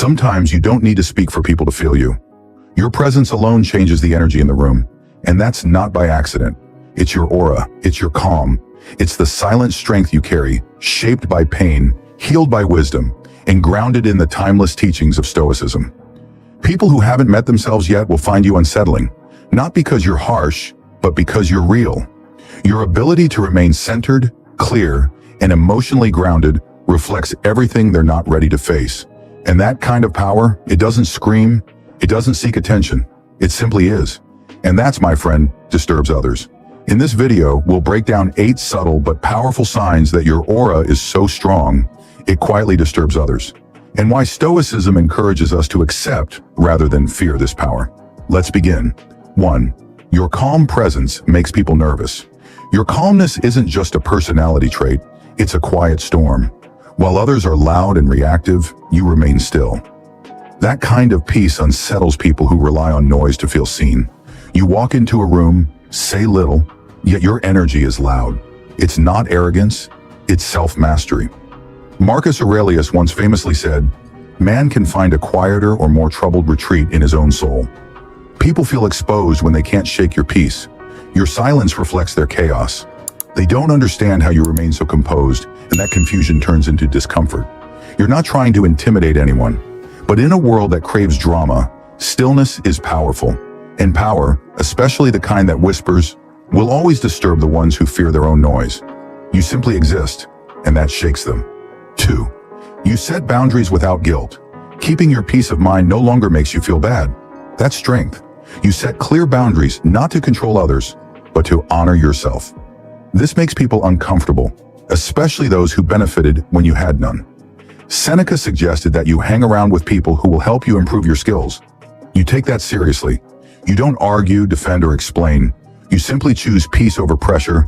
Sometimes you don't need to speak for people to feel you. Your presence alone changes the energy in the room, and that's not by accident. It's your aura, it's your calm, it's the silent strength you carry, shaped by pain, healed by wisdom, and grounded in the timeless teachings of Stoicism. People who haven't met themselves yet will find you unsettling, not because you're harsh, but because you're real. Your ability to remain centered, clear, and emotionally grounded reflects everything they're not ready to face. And that kind of power, it doesn't scream, it doesn't seek attention, it simply is. And that's, my friend, disturbs others. In this video, we'll break down 8 subtle but powerful signs that your aura is so strong, it quietly disturbs others. And why Stoicism encourages us to accept rather than fear this power. Let's begin. 1. Your calm presence makes people nervous. Your calmness isn't just a personality trait, it's a quiet storm. While others are loud and reactive, you remain still. That kind of peace unsettles people who rely on noise to feel seen. You walk into a room, say little, yet your energy is loud. It's not arrogance, it's self-mastery. Marcus Aurelius once famously said, "Man can find a quieter or more troubled retreat in his own soul." People feel exposed when they can't shake your peace. Your silence reflects their chaos. They don't understand how you remain so composed, and that confusion turns into discomfort. You're not trying to intimidate anyone, but in a world that craves drama, stillness is powerful. And power, especially the kind that whispers, will always disturb the ones who fear their own noise. You simply exist, and that shakes them. 2. You set boundaries without guilt. Keeping your peace of mind no longer makes you feel bad. That's strength. You set clear boundaries not to control others, but to honor yourself. This makes people uncomfortable, especially those who benefited when you had none. Seneca suggested that you hang around with people who will help you improve your skills. You take that seriously. You don't argue, defend, or explain. You simply choose peace over pressure.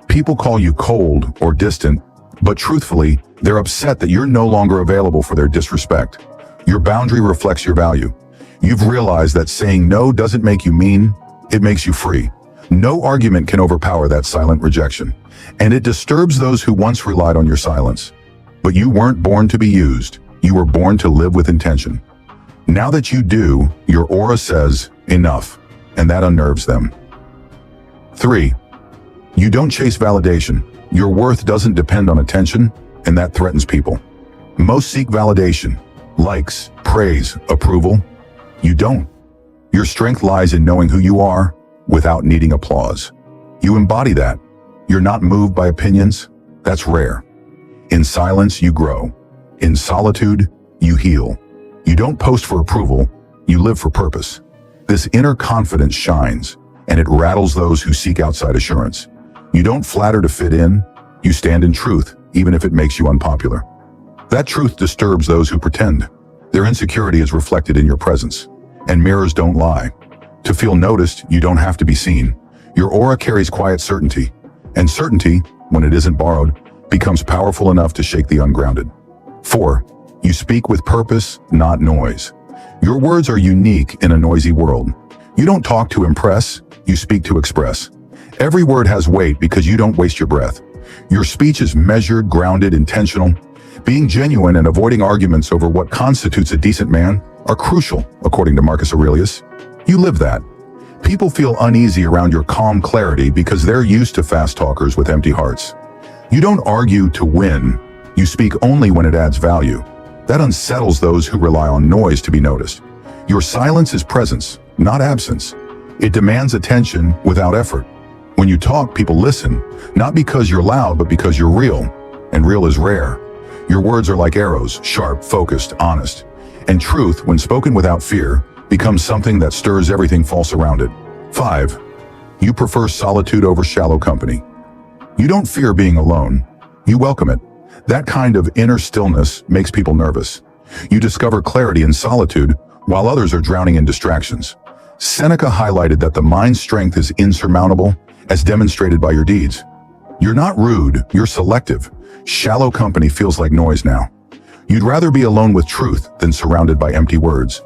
People call you cold or distant, but truthfully, they're upset that you're no longer available for their disrespect. Your boundary reflects your value. You've realized that saying no doesn't make you mean, it makes you free. No argument can overpower that silent rejection, and it disturbs those who once relied on your silence. But you weren't born to be used. You were born to live with intention. Now that you do, your aura says, enough, and that unnerves them. 3. You don't chase validation. Your worth doesn't depend on attention, and that threatens people. Most seek validation, likes, praise, approval. You don't. Your strength lies in knowing who you are without needing applause. You embody that. You're not moved by opinions. That's rare. In silence, you grow. In solitude, you heal. You don't post for approval, you live for purpose. This inner confidence shines, and it rattles those who seek outside assurance. You don't flatter to fit in, you stand in truth, even if it makes you unpopular. That truth disturbs those who pretend. Their insecurity is reflected in your presence, and mirrors don't lie. To feel noticed, you don't have to be seen. Your aura carries quiet certainty, and certainty, when it isn't borrowed, becomes powerful enough to shake the ungrounded. 4. You speak with purpose, not noise. Your words are unique in a noisy world. You don't talk to impress, you speak to express. Every word has weight because you don't waste your breath. Your speech is measured, grounded, intentional. Being genuine and avoiding arguments over what constitutes a decent man are crucial, according to Marcus Aurelius. You live that. People feel uneasy around your calm clarity because they're used to fast talkers with empty hearts. You don't argue to win. You speak only when it adds value. That unsettles those who rely on noise to be noticed. Your silence is presence, not absence. It demands attention without effort. When you talk, people listen, not because you're loud, but because you're real. And real is rare. Your words are like arrows, sharp, focused, honest. And truth, when spoken without fear, becomes something that stirs everything false around it. 5. You prefer solitude over shallow company. You don't fear being alone. You welcome it. That kind of inner stillness makes people nervous. You discover clarity in solitude while others are drowning in distractions. Seneca highlighted that the mind's strength is insurmountable, as demonstrated by your deeds. You're not rude, you're selective. Shallow company feels like noise now. You'd rather be alone with truth than surrounded by empty words.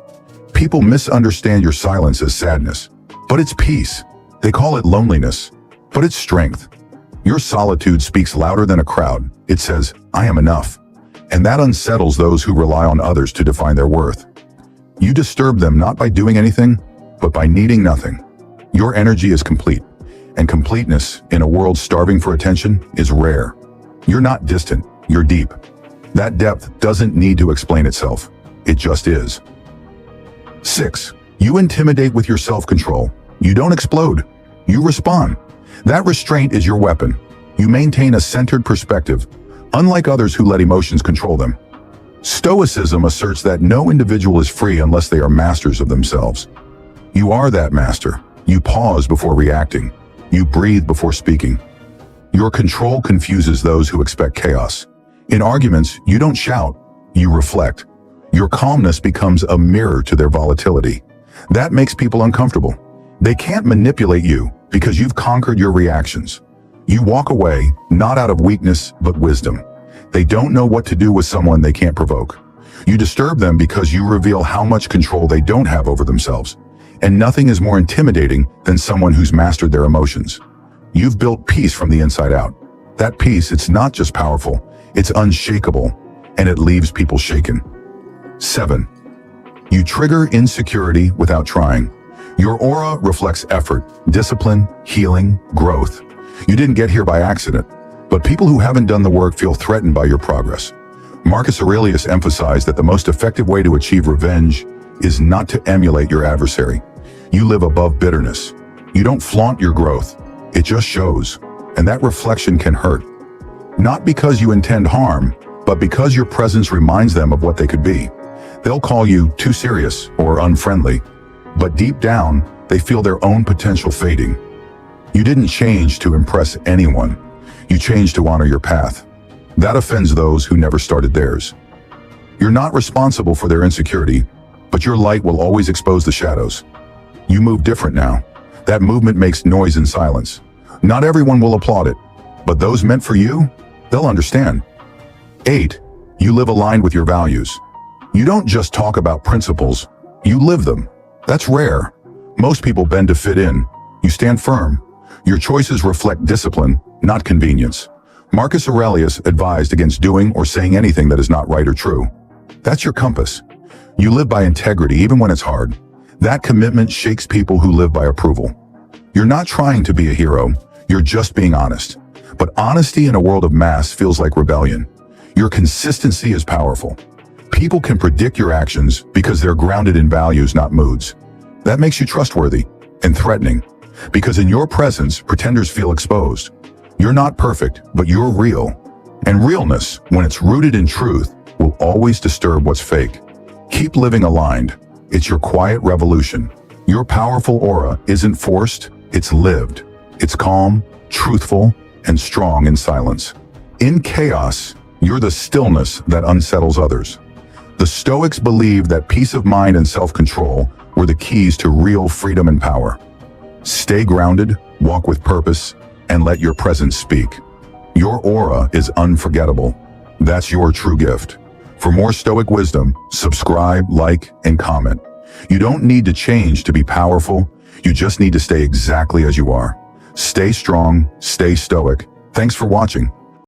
People misunderstand your silence as sadness, but it's peace. They call it loneliness, but it's strength. Your solitude speaks louder than a crowd. It says, I am enough. and that unsettles those who rely on others to define their worth. You disturb them not by doing anything, but by needing nothing. Your energy is complete, and completeness in a world starving for attention is rare. You're not distant, you're deep. That depth doesn't need to explain itself. It just is. 6. You intimidate with your self-control. You don't explode. You respond. That restraint is your weapon. You maintain a centered perspective, unlike others who let emotions control them. Stoicism asserts that no individual is free unless they are masters of themselves. You are that master. You pause before reacting. You breathe before speaking. Your control confuses those who expect chaos. In arguments, you don't shout, you reflect. Your calmness becomes a mirror to their volatility. That makes people uncomfortable. They can't manipulate you because you've conquered your reactions. You walk away, not out of weakness, but wisdom. They don't know what to do with someone they can't provoke. You disturb them because you reveal how much control they don't have over themselves. And nothing is more intimidating than someone who's mastered their emotions. You've built peace from the inside out. That peace, it's not just powerful, it's unshakable, and it leaves people shaken. 7. You trigger insecurity without trying. Your aura reflects effort, discipline, healing, growth. You didn't get here by accident, but people who haven't done the work feel threatened by your progress. Marcus Aurelius emphasized that the most effective way to achieve revenge is not to emulate your adversary. You live above bitterness. You don't flaunt your growth. It just shows, and that reflection can hurt. Not because you intend harm, but because your presence reminds them of what they could be. They'll call you too serious or unfriendly, but deep down, they feel their own potential fading. You didn't change to impress anyone. You changed to honor your path. That offends those who never started theirs. You're not responsible for their insecurity, but your light will always expose the shadows. You move different now. That movement makes noise in silence. Not everyone will applaud it, but those meant for you, they'll understand. 8. You live aligned with your values. You don't just talk about principles, you live them. That's rare. Most people bend to fit in. You stand firm. Your choices reflect discipline, not convenience. Marcus Aurelius advised against doing or saying anything that is not right or true. That's your compass. You live by integrity even when it's hard. That commitment shakes people who live by approval. You're not trying to be a hero, you're just being honest. But honesty in a world of mass feels like rebellion. Your consistency is powerful. People can predict your actions because they're grounded in values, not moods. That makes you trustworthy and threatening, because in your presence, pretenders feel exposed. You're not perfect, but you're real. And realness, when it's rooted in truth, will always disturb what's fake. Keep living aligned. It's your quiet revolution. Your powerful aura isn't forced, it's lived. It's calm, truthful, and strong in silence. In chaos, you're the stillness that unsettles others. The Stoics believed that peace of mind and self-control were the keys to real freedom and power. Stay grounded, walk with purpose, and let your presence speak. Your aura is unforgettable. That's your true gift. For more Stoic wisdom, subscribe, like, and comment. You don't need to change to be powerful. You just need to stay exactly as you are. Stay strong, stay stoic. Thanks for watching.